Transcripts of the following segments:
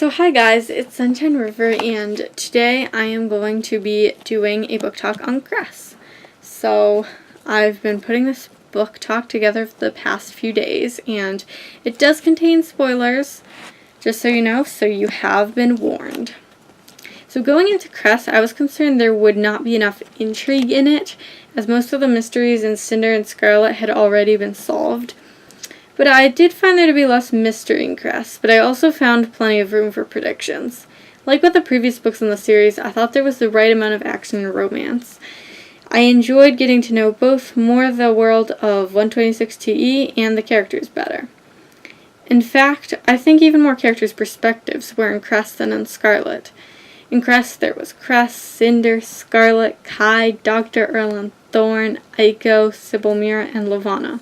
So hi guys, it's SunshineRiver, and today I am going to be doing a book talk on Cress. So I've been putting this book talk together for the past few days, and it does contain spoilers, just so you know, so you have been warned. So going into Cress, I was concerned there would not be enough intrigue in it, as most of the mysteries in Cinder and Scarlet had already been solved. But I did find there to be less mystery in Cress, but I also found plenty of room for predictions. Like with the previous books in the series, I thought there was the right amount of action and romance. I enjoyed getting to know both more the world of 126 TE and the characters better. In fact, I think even more characters' perspectives were in Cress than in Scarlet. In Cress, there was Cress, Cinder, Scarlet, Kai, Dr. Erland Thorne, Aiko, Sybil Mira, and Levana.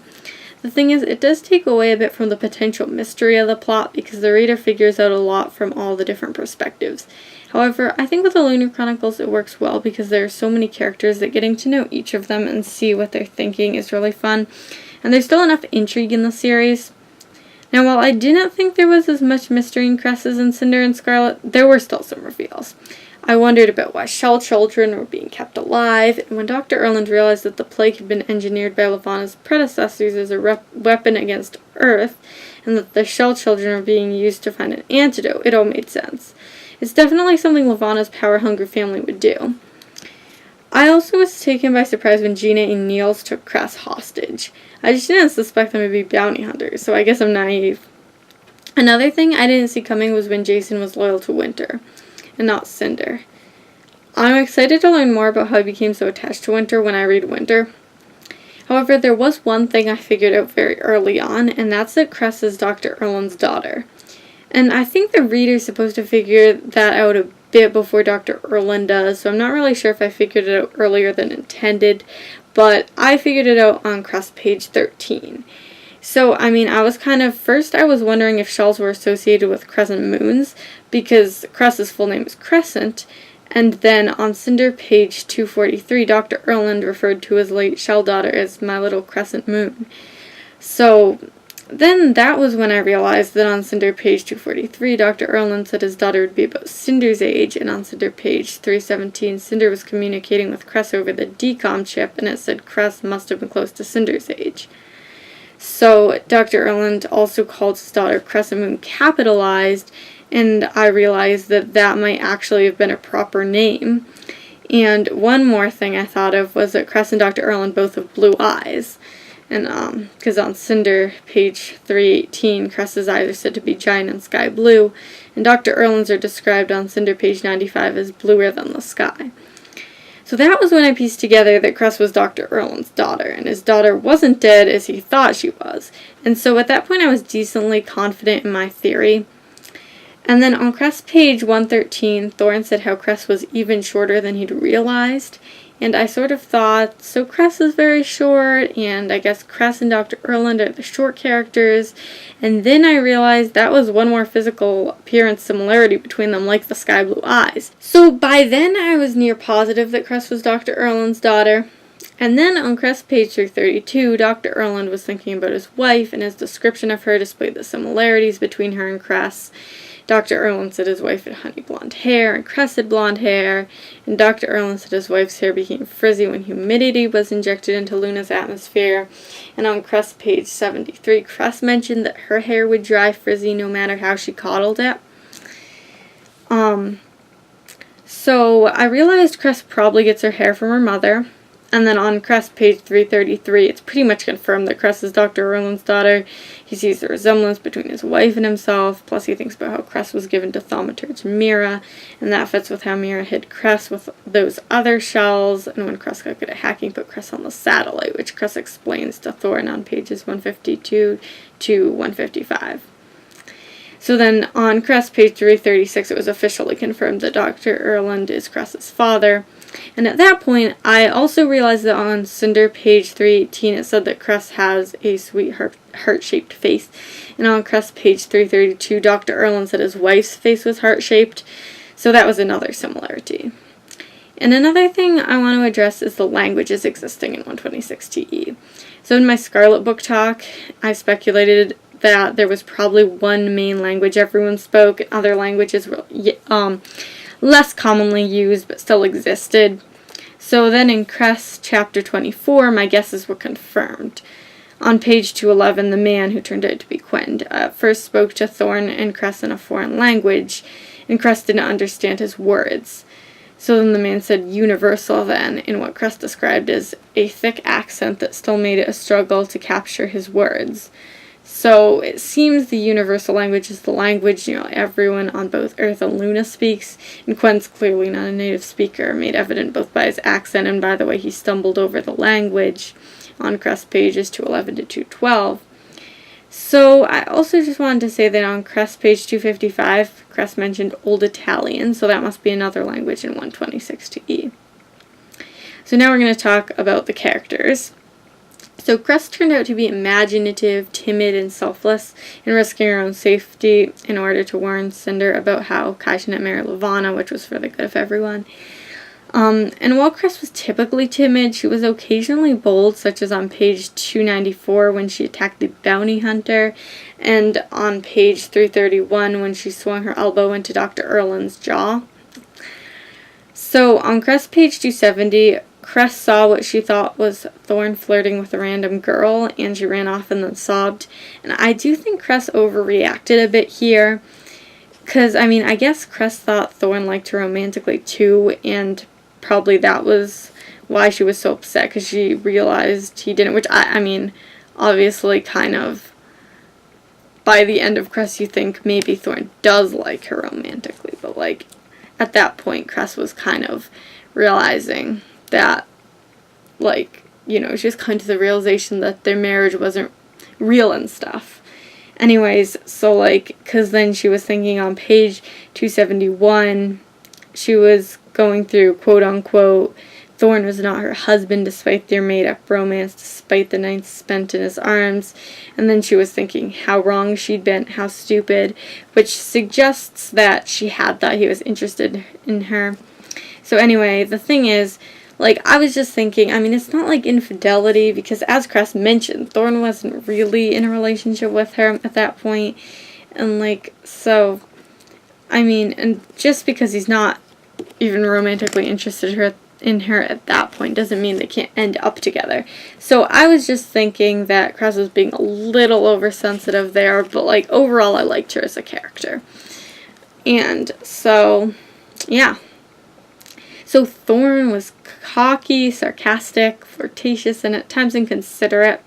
The thing is, it does take away a bit from the potential mystery of the plot because the reader figures out a lot from all the different perspectives. However, I think with the Lunar Chronicles it works well because there are so many characters that getting to know each of them and see what they're thinking is really fun, and there's still enough intrigue in the series. Now, while I do not think there was as much mystery in Cress as in Cinder and Scarlet, there were still some reveals. I wondered about why shell children were being kept alive, and when Dr. Erland realized that the plague had been engineered by Levana's predecessors as a weapon against Earth, and that the shell children were being used to find an antidote, it all made sense. It's definitely something Levana's power-hungry family would do. I also was taken by surprise when Gina and Niels took Cress hostage. I just didn't suspect them to be bounty hunters, so I guess I'm naive. Another thing I didn't see coming was when Jason was loyal to Winter, and not Cinder. I'm excited to learn more about how he became so attached to Winter when I read Winter. However, there was one thing I figured out very early on, and that's that Cress is Dr. Erland's daughter. And I think the reader's supposed to figure that out a bit before Dr. Erland does, so I'm not really sure if I figured it out earlier than intended, but I figured it out on Cress page 13. So, I was first I was wondering if shells were associated with crescent moons, because Cress's full name is Crescent, and then on Cinder page 243, Dr. Erland referred to his late shell daughter as my little crescent moon. So, then that was when I realized that on Cinder page 243, Dr. Erland said his daughter would be about Cinder's age, and on Cinder page 317, Cinder was communicating with Cress over the decom chip, and it said Cress must have been close to Cinder's age. So Dr. Erland also called his daughter Crescent Moon capitalized, and I realized that that might actually have been a proper name. And one more thing I thought of was that Cress and Dr. Erland both have blue eyes. And because on Cinder page 318, Cress's eyes are said to be giant and sky blue, and Dr. Erland's are described on Cinder page 95 as bluer than the sky. So that was when I pieced together that Cress was Dr. Erland's daughter, and his daughter wasn't dead as he thought she was. And so at that point I was decently confident in my theory. And then on Cress page 113, Thorne said how Cress was even shorter than he'd realized. And I sort of thought, so Cress is very short, and I guess Cress and Dr. Erland are the short characters. And then I realized that was one more physical appearance similarity between them, like the sky blue eyes. So by then I was near positive that Cress was Dr. Erland's daughter. And then on Cress page 332, Dr. Erland was thinking about his wife, and his description of her displayed the similarities between her and Cress. Dr. Erland said his wife had honey blonde hair, and Cress had blonde hair, and Dr. Erland said his wife's hair became frizzy when humidity was injected into Luna's atmosphere. And on Cress page 73, Cress mentioned that her hair would dry frizzy no matter how she coddled it. So I realized Cress probably gets her hair from her mother. And then on Cress page 333, it's pretty much confirmed that Cress is Dr. Erland's daughter. He sees the resemblance between his wife and himself, plus he thinks about how Cress was given to Thaumaturge Mira, and that fits with how Mira hid Cress with those other shells, and when Cress got good at hacking, put Cress on the satellite, which Cress explains to Thorne on pages 152 to 155. So then on Cress page 336, it was officially confirmed that Dr. Erland is Cress's father. And at that point, I also realized that on Cinder page 318, it said that Cress has a sweet heart-shaped face. And on Cress page 332, Dr. Erland said his wife's face was heart-shaped. So that was another similarity. And another thing I want to address is the languages existing in 126 TE. So in my Scarlet book talk, I speculated that there was probably one main language everyone spoke, and other languages were less commonly used but still existed. So then in Cress chapter 24, my guesses were confirmed. On page 211, the man, who turned out to be Quinn, first spoke to Thorn and Cress in a foreign language, and Cress didn't understand his words. So then the man said universal then, in what Cress described as a thick accent that still made it a struggle to capture his words. So it seems the universal language is the language, everyone on both Earth and Luna speaks, and Quinn's clearly not a native speaker, made evident both by his accent and by the way he stumbled over the language on Cress pages 211 to 212. So I also just wanted to say that on Cress page 255, Cress mentioned Old Italian, so that must be another language in 126-E. So now we're going to talk about the characters. So Cress turned out to be imaginative, timid, and selfless, and risking her own safety in order to warn Cinder about how Kai shouldn't marry Levana, which was for the good of everyone. And while Cress was typically timid, she was occasionally bold, such as on page 294 when she attacked the bounty hunter, and on page 331 when she swung her elbow into Dr. Erlin's jaw. So on Cress page 270, Cress saw what she thought was Thorn flirting with a random girl, and she ran off and then sobbed. And I do think Cress overreacted a bit here, because, I guess Cress thought Thorn liked her romantically too, and probably that was why she was so upset, because she realized he didn't, which obviously kind of, by the end of Cress you think maybe Thorn does like her romantically, but at that point Cress was kind of realizing that, just come to the realization that their marriage wasn't real and stuff. Anyways, so because then she was thinking on page 271, she was going through quote unquote, Thorn was not her husband despite their made up romance, despite the nights spent in his arms, and then she was thinking how wrong she'd been, how stupid, which suggests that she had thought he was interested in her. So anyway, the thing is, I was just thinking, it's not infidelity, because as Cress mentioned, Thorn wasn't really in a relationship with her at that point, and and just because he's not even romantically interested in her at that point doesn't mean they can't end up together. So I was just thinking that Cress was being a little oversensitive there, but overall I liked her as a character. And so, yeah. So Thorn was cocky, sarcastic, flirtatious, and at times inconsiderate.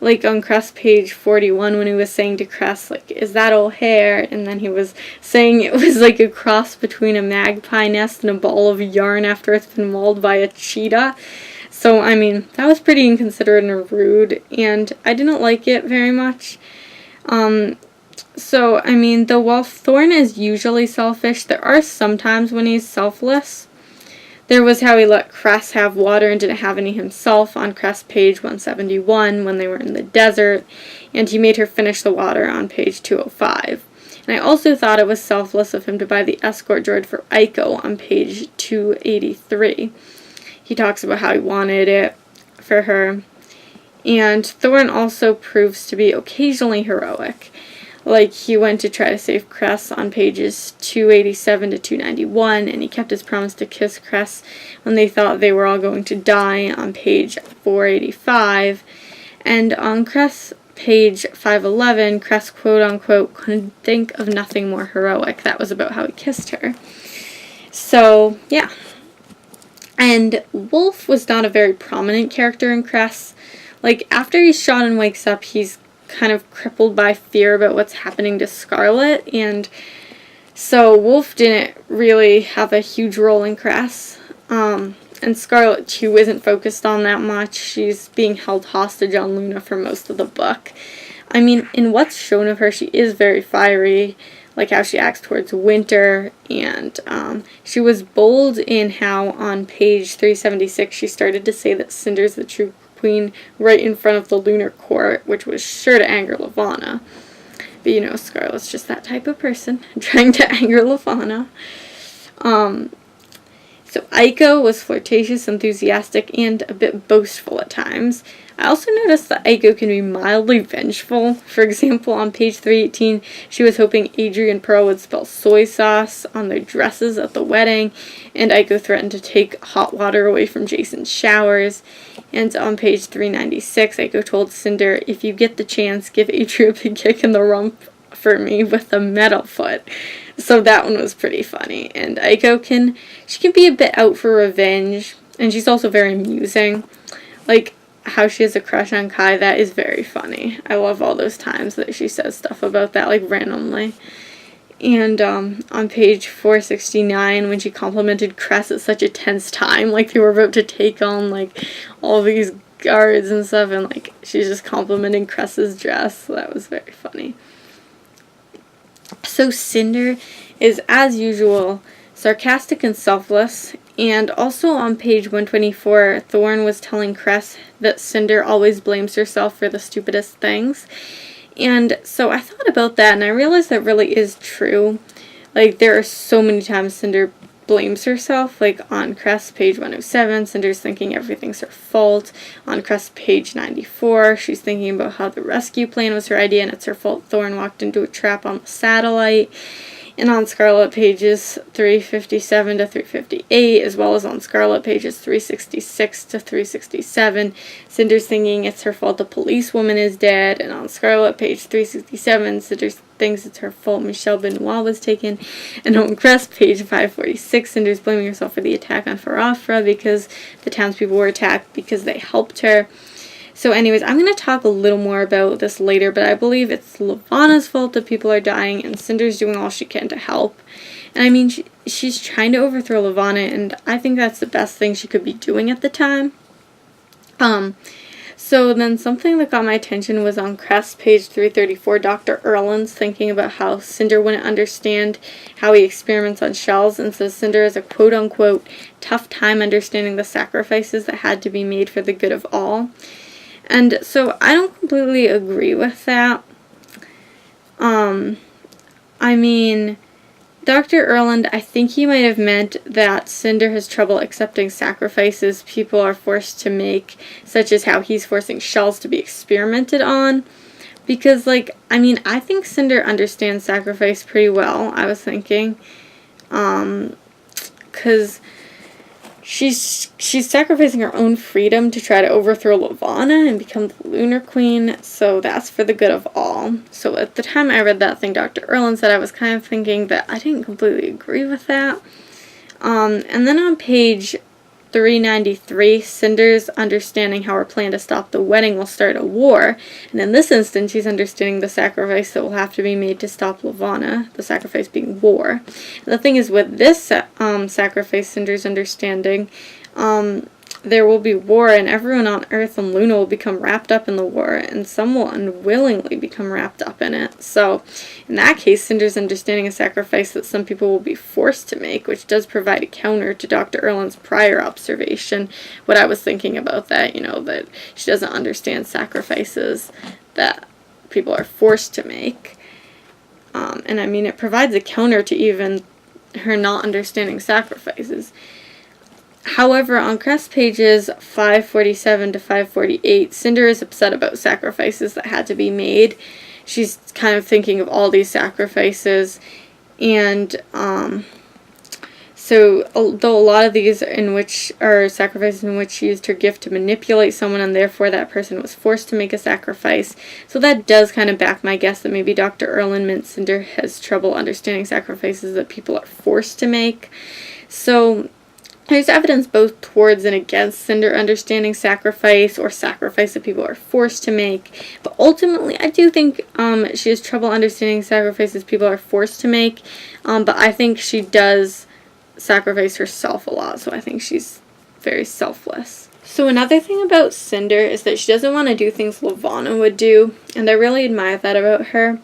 On Cress page 41 when he was saying to Cress, is that old hair? And then he was saying it was a cross between a magpie nest and a ball of yarn after it's been mauled by a cheetah. So, that was pretty inconsiderate and rude, and I didn't like it very much. So, though while Thorn is usually selfish, there are some times when he's selfless. There was how he let Cress have water and didn't have any himself on Cress page 171 when they were in the desert, and he made her finish the water on page 205. And I also thought it was selfless of him to buy the escort droid for Aiko on page 283. He talks about how he wanted it for her. And Thorn also proves to be occasionally heroic. He went to try to save Cress on pages 287 to 291, and he kept his promise to kiss Cress when they thought they were all going to die on page 485. And on Cress page 511, Cress quote-unquote couldn't think of nothing more heroic. That was about how he kissed her. So, yeah. And Wolf was not a very prominent character in Cress. After he's shot and wakes up, he's kind of crippled by fear about what's happening to Scarlet, and so Wolf didn't really have a huge role in Cress, and Scarlet too isn't focused on that much. She's being held hostage on Luna for most of the book. In what's shown of her, she is very fiery, how she acts towards Winter, and she was bold in how on page 376 she started to say that Cinder's the true queen right in front of the lunar court, which was sure to anger Levana. But Scarlet's just that type of person, trying to anger Levana. So Aiko was flirtatious, enthusiastic, and a bit boastful at times, I also noticed that Aiko can be mildly vengeful. For example, on page 318, she was hoping Adri and Pearl would spill soy sauce on their dresses at the wedding, and Aiko threatened to take hot water away from Jason's showers. And on page 396, Aiko told Cinder, if you get the chance, give Adri a big kick in the rump for me with a metal foot. So that one was pretty funny. And Aiko can be a bit out for revenge, and she's also very amusing. Like, how she has a crush on Kai, that is very funny. I love all those times that she says stuff about that, like, randomly. And on page 469, when she complimented Cress at such a tense time, like they were about to take on, like, all these guards and stuff, and, like, she's just complimenting Cress's dress. So that was very funny. So Cinder is, as usual, sarcastic and selfless. And also on page 124, Thorne was telling Cress that Cinder always blames herself for the stupidest things. And so I thought about that, and I realized that really is true. Like, there are so many times Cinder blames herself. Like, on Cress, page 107, Cinder's thinking everything's her fault. On Cress, page 94, she's thinking about how the rescue plan was her idea, and it's her fault Thorne walked into a trap on the satellite. And on Scarlet, pages 357 to 358, as well as on Scarlet, pages 366 to 367, Cinder's thinking it's her fault the policewoman is dead. And on Scarlet, page 367, Cinder thinks it's her fault Michelle Benoit was taken. And on Cress, page 546, Cinder's blaming herself for the attack on Farafra because the townspeople were attacked because they helped her. So anyways, I'm going to talk a little more about this later, but I believe it's Levana's fault that people are dying, and Cinder's doing all she can to help. And I mean, she's trying to overthrow Levana, and I think that's the best thing she could be doing at the time. So then something that got my attention was on Cress, page 334, Dr. Erland's thinking about how Cinder wouldn't understand how he experiments on shells, and says Cinder has a quote-unquote tough time understanding the sacrifices that had to be made for the good of all. And so I don't completely agree with that. I mean, Dr. Erland, I think he might have meant that Cinder has trouble accepting sacrifices people are forced to make, such as how he's forcing shells to be experimented on. Because, like, I mean, I think Cinder understands sacrifice pretty well, I was thinking. Because she's sacrificing her own freedom to try to overthrow Levana and become the Lunar Queen, so that's for the good of all. So at the time I read that thing Dr. Erland said, I was kind of thinking that I didn't completely agree with that. And then on page 393, Cinder's understanding how her plan to stop the wedding will start a war, and in this instance she's understanding the sacrifice that will have to be made to stop Levana, the sacrifice being war. And the thing is, with this sacrifice, Cinder's understanding, there will be war, and everyone on Earth and Luna will become wrapped up in the war, and some will unwillingly become wrapped up in it. So, in that case, Cinder's understanding a sacrifice that some people will be forced to make, which does provide a counter to Dr. Erland's prior observation. What I was thinking about that, you know, that she doesn't understand sacrifices that people are forced to make. And I mean, it provides a counter to even her not understanding sacrifices. However, on Cress pages 547 to 548, Cinder is upset about sacrifices that had to be made. She's kind of thinking of all these sacrifices, and so though a lot of these are sacrifices in which she used her gift to manipulate someone, and therefore that person was forced to make a sacrifice. So that does kind of back my guess that maybe Dr. Erland meant Cinder has trouble understanding sacrifices that people are forced to make. So there's evidence both towards and against Cinder understanding sacrifice, or sacrifice that people are forced to make. But ultimately, I do think she has trouble understanding sacrifices people are forced to make. But I think she does sacrifice herself a lot, so I think she's very selfless. So another thing about Cinder is that she doesn't want to do things Levana would do, and I really admire that about her.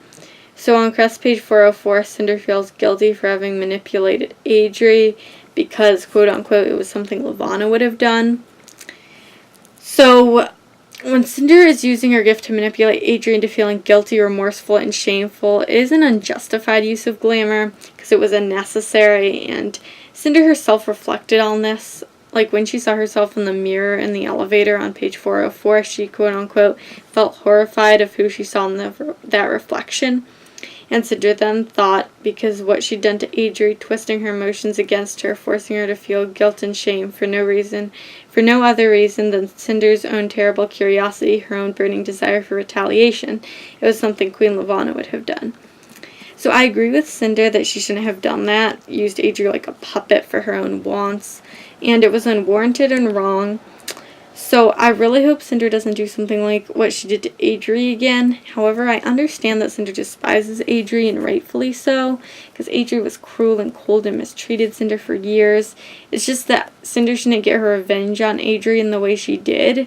So on Crest page 404, Cinder feels guilty for having manipulated Adri, because, quote-unquote, it was something Levana would have done. So, when Cinder is using her gift to manipulate Adri into feeling guilty, remorseful, and shameful, it is an unjustified use of glamour, because it was unnecessary, and Cinder herself reflected on this like when she saw herself in the mirror in the elevator on page 404, she quote-unquote felt horrified of who she saw in that reflection. And Cinder then thought, because what she'd done to Adri, twisting her emotions against her, forcing her to feel guilt and shame for no other reason than Cinder's own terrible curiosity, her own burning desire for retaliation. It was something Queen Levana would have done. So I agree with Cinder that she shouldn't have done that, used Adri like a puppet for her own wants, and it was unwarranted and wrong. So I really hope Cinder doesn't do something like what she did to Adri again. However, I understand that Cinder despises Adri, and rightfully so, because Adri was cruel and cold and mistreated Cinder for years. It's just that Cinder shouldn't get her revenge on Adri in the way she did.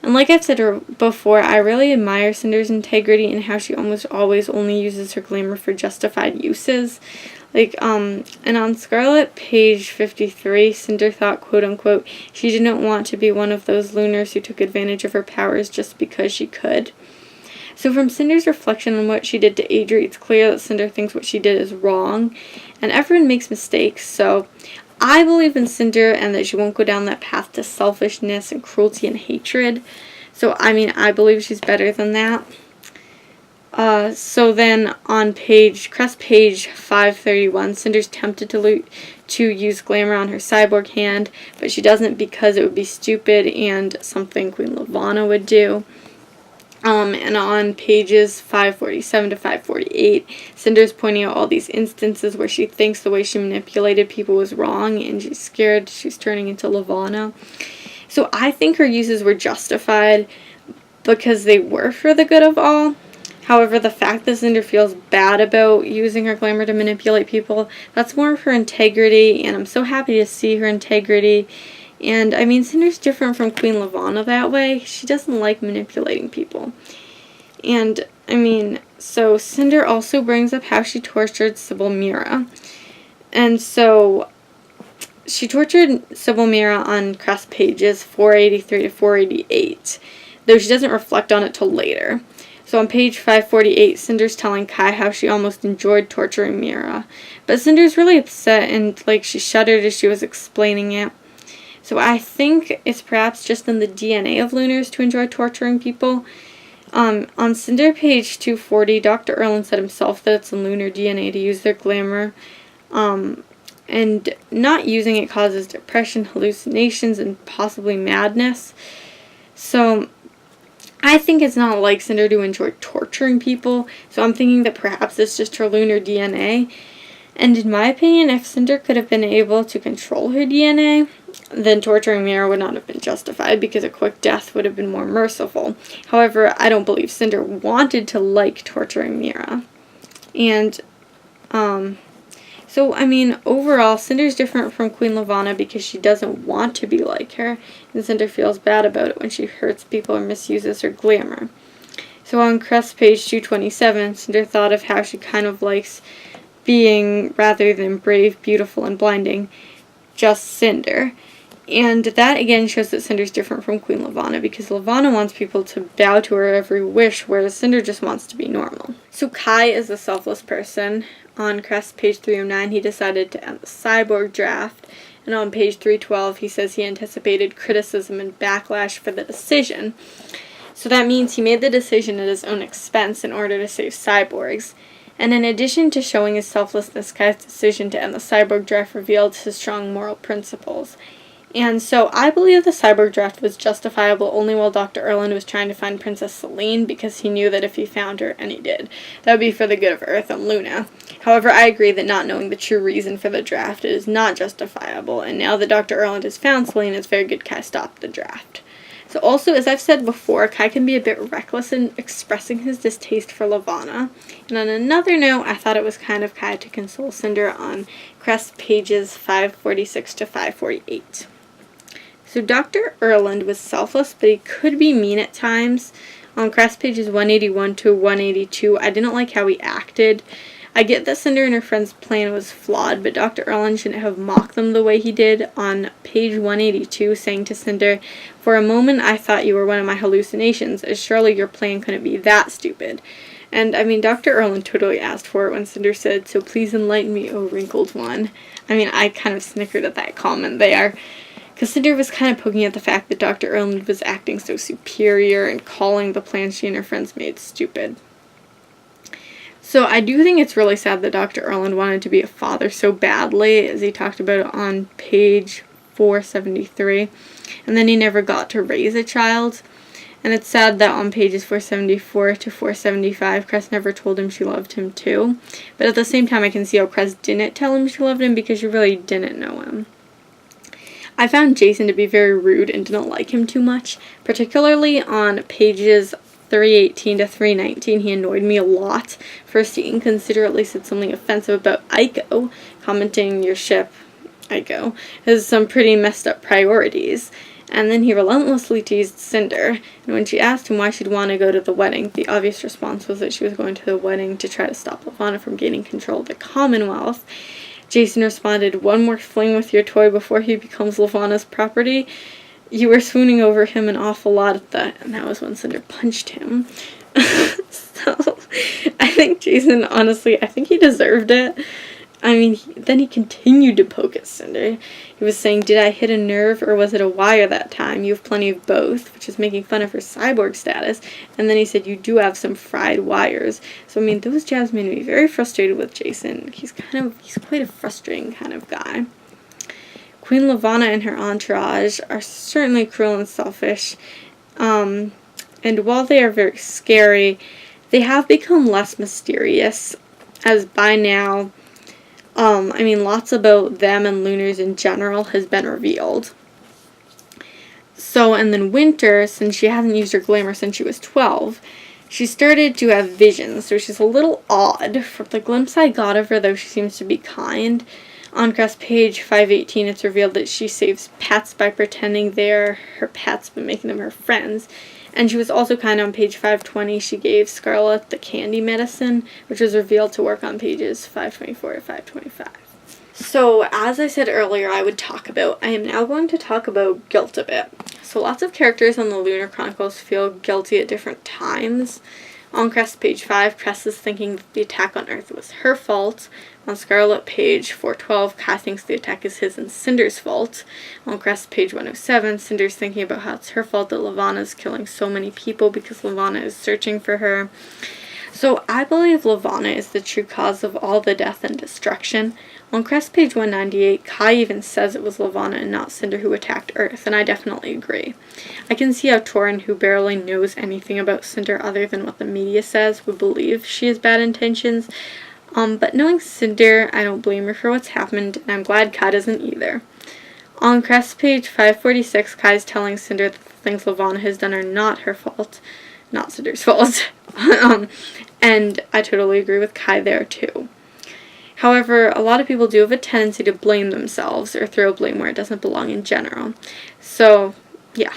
And like I've said before, I really admire Cinder's integrity and how she almost always only uses her glamour for justified uses. And on Scarlet, page 53, Cinder thought, quote-unquote, she didn't want to be one of those lunars who took advantage of her powers just because she could. So from Cinder's reflection on what she did to Adri, it's clear that Cinder thinks what she did is wrong, and everyone makes mistakes, so I believe in Cinder and that she won't go down that path to selfishness and cruelty and hatred. So, I believe she's better than that. So then on Cress page 531, Cinder's tempted to use glamour on her cyborg hand, but she doesn't because it would be stupid and something Queen Levana would do. And on pages 547 to 548, Cinder's pointing out all these instances where she thinks the way she manipulated people was wrong, and she's scared she's turning into Levana. So I think her uses were justified because they were for the good of all. However, the fact that Cinder feels bad about using her glamour to manipulate people, that's more of her integrity, and I'm so happy to see her integrity. And, Cinder's different from Queen Levana that way. She doesn't like manipulating people. And, so Cinder also brings up how she tortured Sybil Mira. And so she tortured Sybil Mira on Cress pages 483 to 488, though she doesn't reflect on it till later. So on page 548, Cinder's telling Kai how she almost enjoyed torturing Mira. But Cinder's really upset and, she shuddered as she was explaining it. So I think it's perhaps just in the DNA of Lunars to enjoy torturing people. On Cinder page 240, Dr. Erland said himself that it's in Lunar DNA to use their glamour. And not using it causes depression, hallucinations, and possibly madness. So I think it's not like Cinder to enjoy torturing people, so I'm thinking that perhaps it's just her lunar DNA. And in my opinion, if Cinder could have been able to control her DNA, then torturing Mira would not have been justified because a quick death would have been more merciful. However, I don't believe Cinder wanted to like torturing Mira. And, overall, Cinder's different from Queen Levana because she doesn't want to be like her, and Cinder feels bad about it when she hurts people or misuses her glamour. So on Cress page 227, Cinder thought of how she kind of likes being, rather than brave, beautiful, and blinding, just Cinder. And that again shows that Cinder's different from Queen Levana because Levana wants people to bow to her every wish, whereas Cinder just wants to be normal. So Kai is a selfless person. On Cress page 309, he decided to end the cyborg draft. And on page 312, he says he anticipated criticism and backlash for the decision. So that means he made the decision at his own expense in order to save cyborgs. And in addition to showing his selflessness, Kai's decision to end the cyborg draft revealed his strong moral principles. And so I believe the cyborg draft was justifiable only while Dr. Erland was trying to find Princess Celine because he knew that if he found her, and he did, that would be for the good of Earth and Luna. However, I agree that not knowing the true reason for the draft is not justifiable, and now that Dr. Erland has found Celine, it's very good Kai stopped the draft. So also, as I've said before, Kai can be a bit reckless in expressing his distaste for Levana. And on another note, I thought it was kind of Kai to console Cinder on Cress pages 546 to 548. So Dr. Erland was selfless, but he could be mean at times. On Cress pages 181 to 182, I didn't like how he acted. I get that Cinder and her friend's plan was flawed, but Dr. Erland shouldn't have mocked them the way he did on page 182, saying to Cinder, "For a moment I thought you were one of my hallucinations, as surely your plan couldn't be that stupid." And, Dr. Erland totally asked for it when Cinder said, "So please enlighten me, O wrinkled one." I kind of snickered at that comment there. because Cinder was kind of poking at the fact that Dr. Erland was acting so superior and calling the plan she and her friends made stupid. So I do think it's really sad that Dr. Erland wanted to be a father so badly, as he talked about it on page 473, and then he never got to raise a child. And it's sad that on pages 474 to 475, Cress never told him she loved him too. But at the same time, I can see how Cress didn't tell him she loved him because she really didn't know him. I found Jason to be very rude and didn't like him too much, particularly on pages 318 to 319. He annoyed me a lot. First, he inconsiderately said something offensive about Aiko, commenting your ship, Aiko, has some pretty messed up priorities. And then he relentlessly teased Cinder, and when she asked him why she'd want to go to the wedding, the obvious response was that she was going to the wedding to try to stop Levana from gaining control of the Commonwealth. Jason responded, "One more fling with your toy before he becomes Levana's property. You were swooning over him an awful lot at that," and that was when Cinder punched him. So, I think Jason, honestly, I think he deserved it. I mean, then he continued to poke at Cinder. He was saying, "Did I hit a nerve or was it a wire that time? You have plenty of both," which is making fun of her cyborg status. And then he said, "You do have some fried wires." So, I mean, those jabs made me very frustrated with Jason. He's quite a frustrating kind of guy. Queen Levana and her entourage are certainly cruel and selfish. And while they are very scary, they have become less mysterious, as by now, lots about them and Lunars in general has been revealed. So, and then Winter, since she hasn't used her glamour since she was 12, she started to have visions, so she's a little odd. From the glimpse I got of her, though, she seems to be kind. On Cress page 518, it's revealed that she saves pets by pretending they're her pets but making them her friends. And she was also kind on page 520. She gave Scarlet the candy medicine, which was revealed to work on pages 524 to 525. So, as I said earlier, I am now going to talk about guilt a bit. So, lots of characters on the Lunar Chronicles feel guilty at different times. On Cress page 5, Cress is thinking that the attack on Earth was her fault. On Scarlet page 412, Kai thinks the attack is his and Cinder's fault. On Cress page 107, Cinder's thinking about how it's her fault that Levana's killing so many people because Levana is searching for her. So I believe Levana is the true cause of all the death and destruction. On Cress page 198, Kai even says it was Levana and not Cinder who attacked Earth, and I definitely agree. I can see how Torin, who barely knows anything about Cinder other than what the media says, would believe she has bad intentions. But knowing Cinder, I don't blame her for what's happened, and I'm glad Kai doesn't either. On Cress page 546, Kai's telling Cinder that the things Levana has done are not her fault, not Cinder's fault. And I totally agree with Kai there too. However, a lot of people do have a tendency to blame themselves or throw blame where it doesn't belong in general. So, yeah.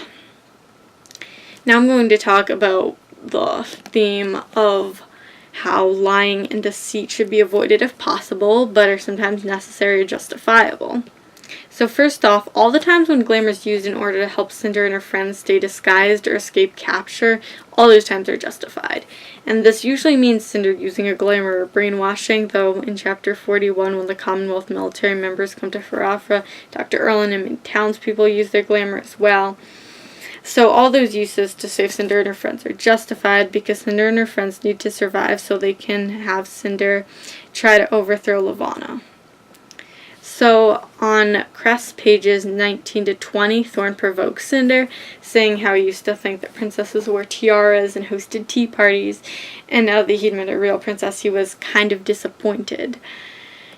Now I'm going to talk about the theme of how lying and deceit should be avoided if possible, but are sometimes necessary or justifiable. So first off, all the times when glamour is used in order to help Cinder and her friends stay disguised or escape capture, all those times are justified. And this usually means Cinder using her glamour or brainwashing, though in chapter 41, when the Commonwealth military members come to Farafra, Dr. Erland and many townspeople use their glamour as well. So all those uses to save Cinder and her friends are justified because Cinder and her friends need to survive so they can have Cinder try to overthrow Levana. So on Cress pages 19 to 20, Thorn provokes Cinder, saying how he used to think that princesses wore tiaras and hosted tea parties, and now that he'd met a real princess, he was kind of disappointed.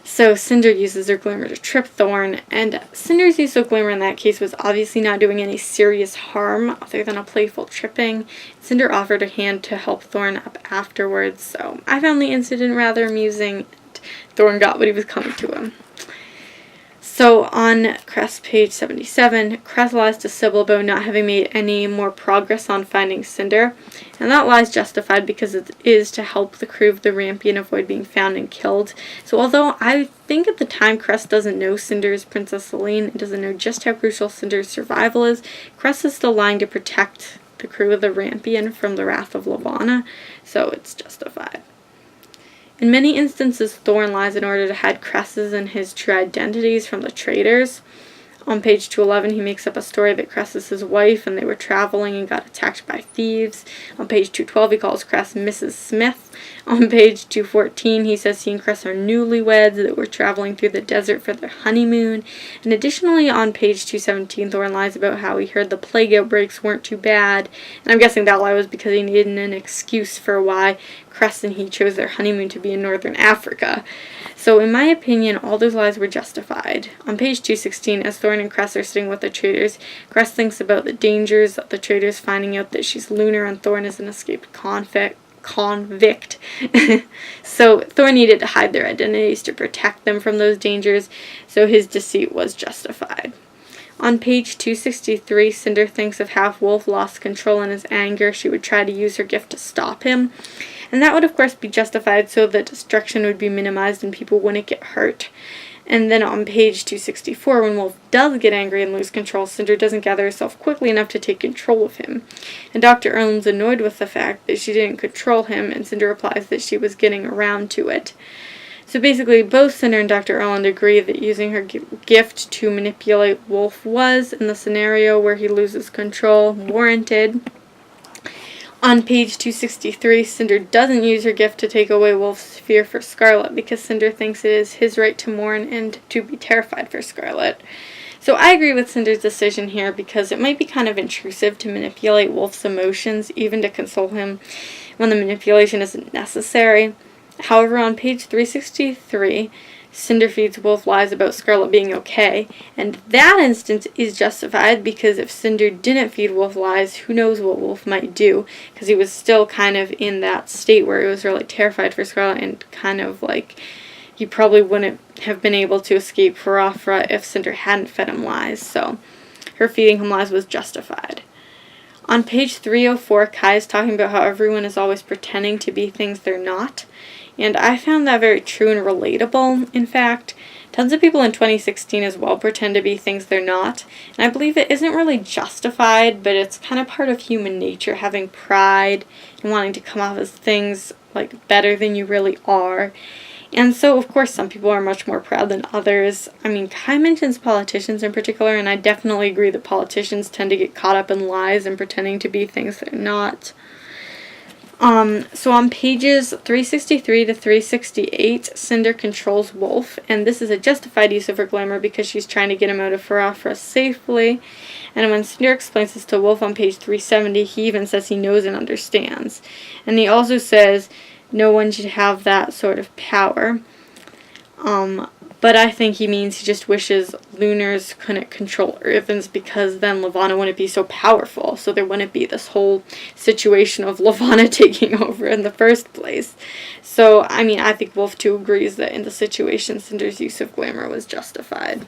So Cinder uses her glamour to trip Thorn, and Cinder's use of glamour in that case was obviously not doing any serious harm other than a playful tripping. Cinder offered a hand to help Thorn up afterwards, so I found the incident rather amusing, and Thorn got what he was coming to him. So on Cress page 77, Cress lies to Sybil about not having made any more progress on finding Cinder, and that lie's justified because it is to help the crew of the Rampion avoid being found and killed. So although I think at the time Cress doesn't know Cinder is Princess Celine and doesn't know just how crucial Cinder's survival is, Cress is still lying to protect the crew of the Rampion from the wrath of Levana, so it's justified. In many instances, Thorn lies in order to hide Cress's and his true identities from the traitors. On page 211, he makes up a story that Cress is his wife and they were traveling and got attacked by thieves. On page 212, he calls Cress Mrs. Smith. On page 214, he says he and Cress are newlyweds that were traveling through the desert for their honeymoon. And additionally, on page 217, Thorne lies about how he heard the plague outbreaks weren't too bad. And I'm guessing that lie was because he needed an excuse for why Cress and he chose their honeymoon to be in northern Africa. So in my opinion, all those lies were justified. On page 216, as Thorne and Cress are sitting with the traders, Cress thinks about the dangers of the traders finding out that she's lunar and Thorne is an escaped convict. So Thorne needed to hide their identities to protect them from those dangers, so his deceit was justified. On page 263, Cinder thinks of how if Wolf lost control in his anger, she would try to use her gift to stop him. And that would, of course, be justified so that destruction would be minimized and people wouldn't get hurt. And then on page 264, when Wolf does get angry and lose control, Cinder doesn't gather herself quickly enough to take control of him. And Dr. Erlin's annoyed with the fact that she didn't control him, and Cinder replies that she was getting around to it. So basically, both Cinder and Dr. Erlin agree that using her gift to manipulate Wolf was, in the scenario where he loses control, warranted. On page 263, Cinder doesn't use her gift to take away Wolf's fear for Scarlet because Cinder thinks it is his right to mourn and to be terrified for Scarlet. So I agree with Cinder's decision here because it might be kind of intrusive to manipulate Wolf's emotions, even to console him when the manipulation isn't necessary. However, on page 363, Cinder feeds Wolf lies about Scarlet being okay, and that instance is justified because if Cinder didn't feed Wolf lies, who knows what Wolf might do, because he was still kind of in that state where he was really terrified for Scarlet and kind of like he probably wouldn't have been able to escape Farafra if Cinder hadn't fed him lies, so her feeding him lies was justified. On page 304, Kai is talking about how everyone is always pretending to be things they're not. And I found that very true and relatable. In fact, tons of people in 2016 as well pretend to be things they're not. And I believe it isn't really justified, but it's kind of part of human nature, having pride and wanting to come off as things like better than you really are. And so, of course, some people are much more proud than others. I mean, Kai mentions politicians in particular, and I definitely agree that politicians tend to get caught up in lies and pretending to be things they're not. So on pages 363 to 368, Cinder controls Wolf, and this is a justified use of her glamour because she's trying to get him out of Farafra safely. And when Cinder explains this to Wolf on page 370, he even says he knows and understands. And he also says no one should have that sort of power. But I think he means he just wishes Lunars couldn't control Earthens because then Levana wouldn't be so powerful. So there wouldn't be this whole situation of Levana taking over in the first place. So, I mean, I think Wolf too agrees that in the situation, Cinder's use of glamour was justified.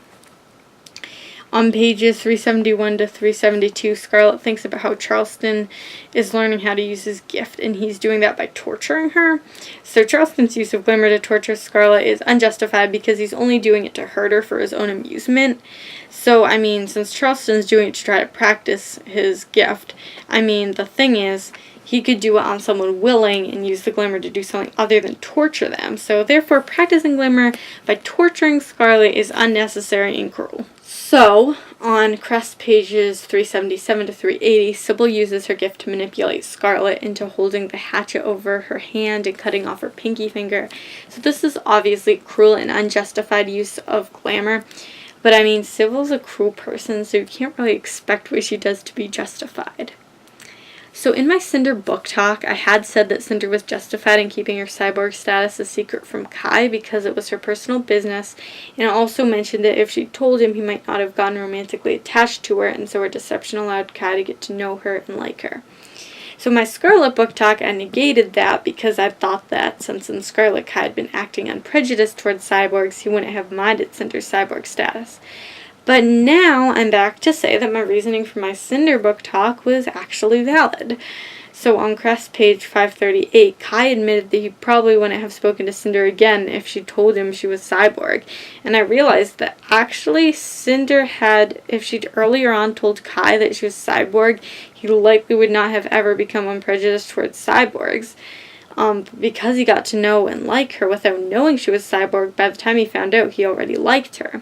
On pages 371 to 372, Scarlet thinks about how Charleston is learning how to use his gift, and he's doing that by torturing her. So Charleston's use of glamour to torture Scarlet is unjustified because he's only doing it to hurt her for his own amusement. So, I mean, since Charleston's doing it to try to practice his gift, I mean, the thing is, he could do it on someone willing and use the glamour to do something other than torture them. So, therefore, practicing glamour by torturing Scarlet is unnecessary and cruel. So, on Cress pages 377 to 380, Sybil uses her gift to manipulate Scarlet into holding the hatchet over her hand and cutting off her pinky finger. So this is obviously cruel and unjustified use of glamour. But I mean, Sybil's a cruel person, so you can't really expect what she does to be justified. So in my Cinder book talk, I had said that Cinder was justified in keeping her cyborg status a secret from Kai because it was her personal business, and I also mentioned that if she told him, he might not have gotten romantically attached to her, and so her deception allowed Kai to get to know her and like her. So my Scarlet book talk, I negated that because I thought that since in Scarlet Kai had been acting unprejudiced towards cyborgs, he wouldn't have minded Cinder's cyborg status. But now I'm back to say that my reasoning for my Cinder book talk was actually valid. So on Cress page 538, Kai admitted that he probably wouldn't have spoken to Cinder again if she told him she was cyborg. And I realized that actually Cinder had, if she'd earlier on told Kai that she was cyborg, he likely would not have ever become unprejudiced towards cyborgs. Because he got to know and like her without knowing she was cyborg, by the time he found out, he already liked her.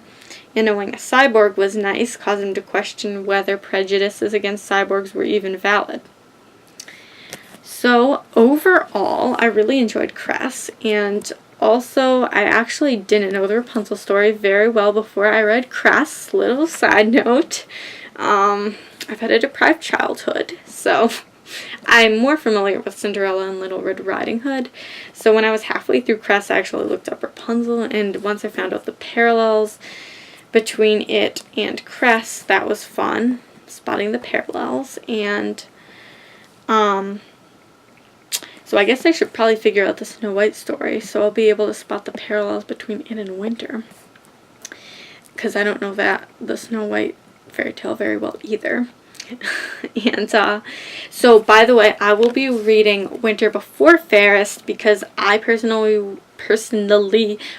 and knowing a cyborg was nice, caused him to question whether prejudices against cyborgs were even valid. So overall, I really enjoyed Cress, and also I actually didn't know the Rapunzel story very well before I read Cress. Little side note, I've had a deprived childhood, so I'm more familiar with Cinderella and Little Red Riding Hood. So when I was halfway through Cress, I actually looked up Rapunzel, and once I found out the parallels between it and Cress, that was fun, spotting the parallels. And so I guess I should probably figure out the Snow White story, so I'll be able to spot the parallels between it and Winter, because I don't know the Snow White fairy tale very well either. And so by the way, I will be reading Winter before Fairest, because I personally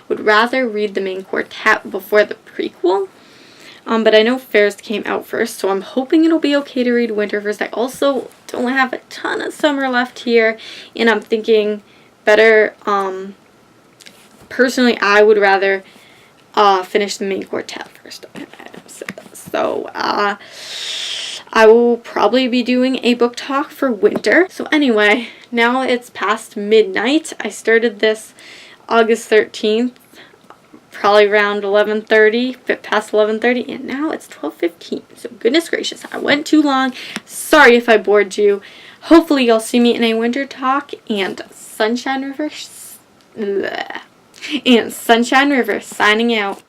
would rather read the main quartet before the prequel. But I know Fairest came out first, so I'm hoping it'll be okay to read Winter first. I also don't have a ton of summer left here, and I'm thinking better, personally, I would rather finish the main quartet first. So, I will probably be doing a book talk for Winter. So anyway, now it's past midnight. I started this August 13th. Probably around 11:30, bit past 11:30, and now it's 12:15. So goodness gracious, I went too long. Sorry if I bored you. Hopefully you'll see me in a Winter talk, and Sunshine River signing out.